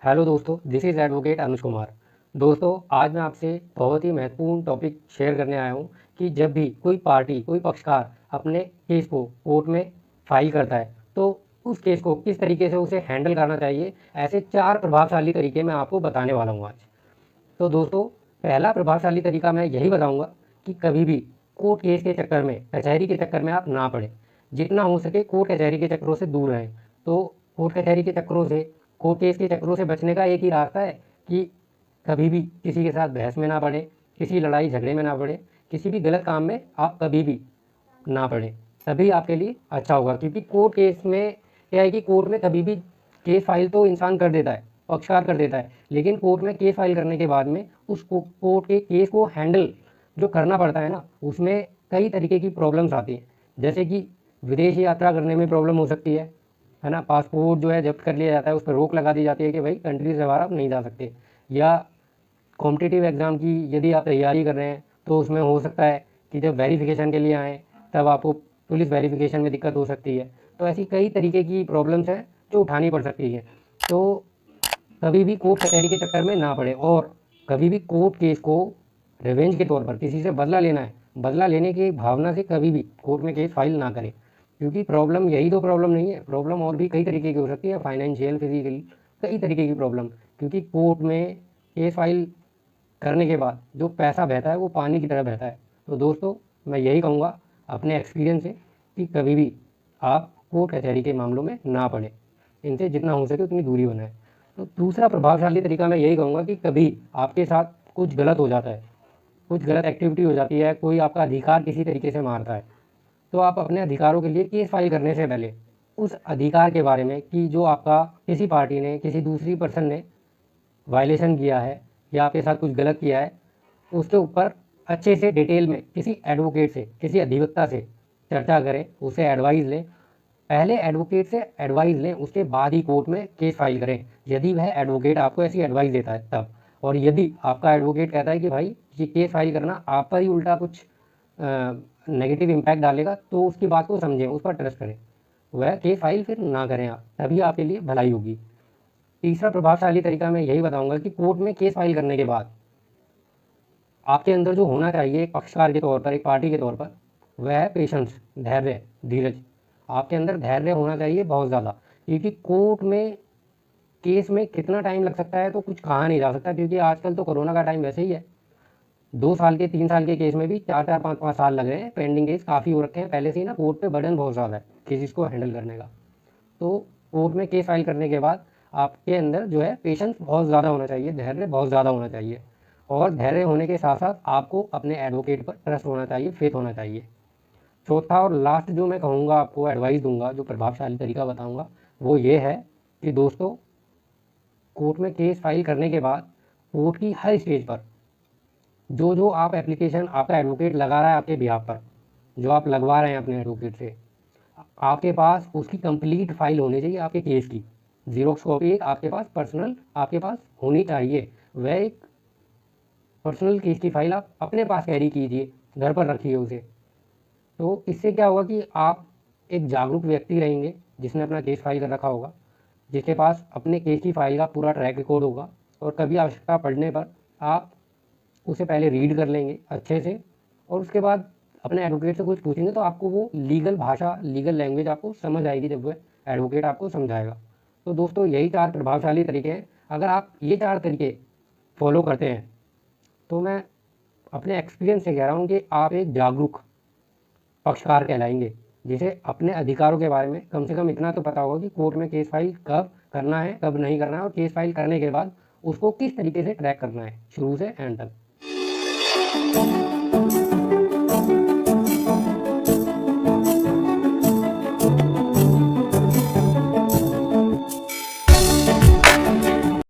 Hello दोस्तों, this is advocate Anuj Kumar. दोस्तों, आज मैं आपसे बहुत ही महत्वपूर्ण टॉपिक शेयर करने आया हूँ कि जब भी कोई पार्टी, कोई पक्षकार अपने केस को कोर्ट में फाइल करता है, तो उस केस को किस तरीके से उसे हैंडल करना चाहिए, ऐसे 4 प्रभावशाली तरीके मैं आपको बताने वाला हूँ आज। तो दोस्तों, पहला प्रभावशाली तरीका मैं यही बताऊँगा कि कभी भी कोर्ट केस के चक्कर में, कचहरी के चक्कर में आप ना पड़ें। जितना हो सके कोर्ट कचहरी के चक्करों से दूर रहें। तो कोर्ट कचहरी के चक्करों से, कोर्ट केस के चक्करों से बचने का एक ही रास्ता है कि कभी भी किसी के साथ बहस में ना पड़े, किसी लड़ाई झगड़े में ना पड़े, किसी भी गलत काम में आप कभी भी ना पड़े। तभी आपके लिए अच्छा होगा, क्योंकि कोर्ट केस में क्या है कि कोर्ट में कभी भी केस फाइल तो इंसान कर देता है, पक्षकार कर देता है, लेकिन कोर्ट में केस फाइल करने के बाद में उस कोर्ट के केस को हैंडल जो करना पड़ता है ना, उसमें कई तरीके की प्रॉब्लम्स आती हैं। जैसे कि विदेश यात्रा करने में प्रॉब्लम हो सकती है ना। पासपोर्ट जो है जब्त कर लिया जाता है, उस पर रोक लगा दी जाती है कि भाई कंट्री से बाहर आप नहीं जा सकते। या कॉम्पिटिटिव एग्ज़ाम की यदि आप तैयारी कर रहे हैं, तो उसमें हो सकता है कि जब वेरिफिकेशन के लिए आएँ, तब आपको पुलिस वेरिफिकेशन में दिक्कत हो सकती है। तो ऐसी कई तरीके की प्रॉब्लम्स हैं जो उठानी पड़ सकती है। तो कभी भी कोर्ट कचहरी के चक्कर में ना पड़े, और कभी भी कोर्ट केस को रिवेंज के तौर पर किसी से बदला लेना है, बदला लेने की भावना से कभी भी कोर्ट में केस फाइल ना करें। क्योंकि प्रॉब्लम यही तो प्रॉब्लम नहीं है, प्रॉब्लम और भी कई तरीके की हो सकती है, फाइनेंशियल, फिजिकल, कई तरीके की प्रॉब्लम। क्योंकि कोर्ट में केस फाइल करने के बाद जो पैसा बहता है वो पानी की तरह बहता है। तो दोस्तों, मैं यही कहूँगा अपने एक्सपीरियंस से कि कभी भी आप कोर्ट कचहरी के मामलों में ना पड़ें, इनसे जितना हो सके उतनी दूरी बनाएं। तो दूसरा प्रभावशाली तरीका मैं यही कहूँगा कि कभी आपके साथ कुछ गलत हो जाता है, कुछ गलत एक्टिविटी हो जाती है, कोई आपका अधिकार किसी तरीके से मारता है, तो आप अपने अधिकारों के लिए केस फाइल करने से पहले उस अधिकार के बारे में कि जो आपका किसी पार्टी ने, किसी दूसरी पर्सन ने वायलेशन किया है या आपके साथ कुछ गलत किया है, उसके ऊपर अच्छे से डिटेल में किसी एडवोकेट से, किसी अधिवक्ता से चर्चा करें, उससे एडवाइस लें। पहले एडवोकेट से एडवाइस लें, उसके बाद ही कोर्ट में केस फाइल करें, यदि वह एडवोकेट आपको ऐसी एडवाइस देता है तब। और यदि आपका एडवोकेट कहता है कि भाई ये केस फाइल करना आप पर ही उल्टा कुछ नेगेटिव इम्पैक्ट डालेगा, तो उसकी बात को समझें, उस पर ट्रस्ट करें, वह केस फाइल फिर ना करें आप, तभी आपके लिए भलाई होगी। तीसरा प्रभावशाली तरीका मैं यही बताऊंगा कि कोर्ट में केस फाइल करने के बाद आपके अंदर जो होना चाहिए एक पक्षकार के तौर पर, एक पार्टी के तौर पर, वह है पेशेंस, धैर्य, धीरज। आपके अंदर धैर्य होना चाहिए बहुत ज़्यादा, क्योंकि कोर्ट में केस में कितना टाइम लग सकता है तो कुछ कहा नहीं जा सकता। क्योंकि आजकल तो कोरोना का टाइम वैसे ही है, 2 साल के, 3 साल के केस में भी 4-4, 5-5 साल लग रहे हैं। पेंडिंग केस काफ़ी हो रखे हैं पहले से ही ना, कोर्ट पे बर्डन बहुत ज़्यादा है केसेस को हैंडल करने का। तो कोर्ट में केस फाइल करने के बाद आपके अंदर जो है पेशेंस बहुत ज़्यादा होना चाहिए, धैर्य बहुत ज़्यादा होना चाहिए। और धैर्य होने के साथ साथ आपको अपने एडवोकेट पर ट्रस्ट होना चाहिए, फेथ होना चाहिए। चौथा और लास्ट जो मैं कहूँगा, आपको एडवाइस दूंगा, जो प्रभावशाली तरीका बताऊँगा, वो ये है कि दोस्तों, कोर्ट में केस फाइल करने के बाद कोर्ट की हर स्टेज पर जो जो आप एप्लीकेशन आपका एडवोकेट लगा रहा है आपके बिहाफ पर, जो आप लगवा रहे हैं अपने एडवोकेट से, आपके पास उसकी कंप्लीट फाइल होनी चाहिए, आपके केस की जीरोक्स कॉपी एक आपके पास पर्सनल आपके पास होनी चाहिए। वह एक पर्सनल केस की फाइल आप अपने पास कैरी कीजिए, घर पर रखिए उसे। तो इससे क्या होगा कि आप एक जागरूक व्यक्ति रहेंगे, जिसने अपना केस फाइल कर रखा होगा, जिसके पास अपने केस की फाइल का पूरा ट्रैक रिकॉर्ड होगा, और कभी आवश्यकता पड़ने पर आप उसे पहले रीड कर लेंगे अच्छे से, और उसके बाद अपने एडवोकेट से कुछ पूछेंगे तो आपको वो लीगल भाषा, लीगल लैंग्वेज आपको समझ आएगी जब वह एडवोकेट आपको समझाएगा। तो दोस्तों, यही 4 प्रभावशाली तरीके हैं। अगर आप ये 4 तरीके फॉलो करते हैं, तो मैं अपने एक्सपीरियंस से कह रहा हूँ कि आप एक जागरूक पक्षकार कहलाएंगे, जिसे अपने अधिकारों के बारे में कम से कम इतना तो पता होगा कि कोर्ट में केस फाइल कब करना है, कब नहीं करना है, और केस फाइल करने के बाद उसको किस तरीके से ट्रैक करना है शुरू से एंड तक।